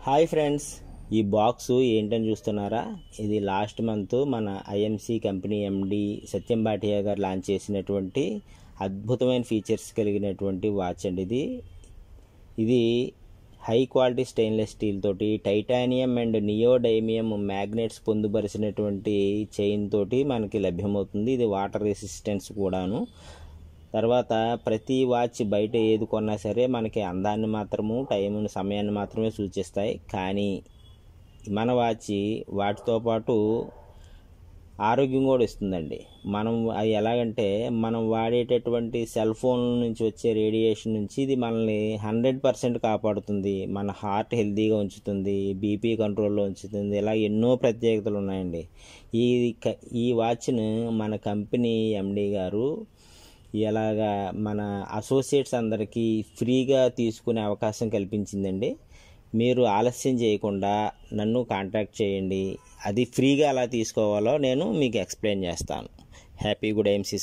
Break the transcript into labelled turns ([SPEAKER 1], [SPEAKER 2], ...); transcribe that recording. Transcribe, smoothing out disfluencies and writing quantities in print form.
[SPEAKER 1] Hi friends, ఈ box ఏంటని చూస్తున్నారా? ఇది లాస్ట్ మంత్ మన IMC company MD Satyam Bhatia garu launch చేసినటువంటి అద్భుతమైన ఫీచర్స్ కలిగినటువంటి వాచ్ అండి. ఇది హై క్వాలిటీ స్టెయిన్లెస్ స్టీల్ తోటి టైటానియం అండ్ నియోడైమియం మ్యాగ్నెట్స్ పొందుపరిచినటువంటి చైన్ తోటి మనకి లభ్యమవుతుంది. ఇది వాటర్ రెసిస్టెన్స్ కూడాను. తర్వాత ప్రతి వాచ్ బయట ఏది కొన్నా సరే మనకి అందాన్ని మాత్రము టైంని సమయాన్ని మాత్రమే సూచిస్తాయి. కానీ మన వాచ్ వాటితో పాటు ఆరోగ్యం కూడా ఇస్తుందండి. మనం అది ఎలాగంటే మనం వాడేటటువంటి సెల్ ఫోన్ నుంచి వచ్చే రేడియేషన్ నుంచి ఇది మనల్ని 100% కాపాడుతుంది. మన హార్ట్ హెల్తీగా ఉంచుతుంది, బీపీ కంట్రోల్లో ఉంచుతుంది. ఇలా ఎన్నో ప్రత్యేకతలు ఉన్నాయండి. ఈ వాచ్ను మన కంపెనీ ఎండి గారు ఎలాగా మన అసోసియేట్స్ అందరికీ ఫ్రీగా తీసుకునే అవకాశం కల్పించిందండి. మీరు ఆలస్యం చేయకుండా నన్ను కాంటాక్ట్ చేయండి. అది ఫ్రీగా ఎలా తీసుకోవాలో నేను మీకు ఎక్స్ప్లెయిన్ చేస్తాను. Happy good IMC.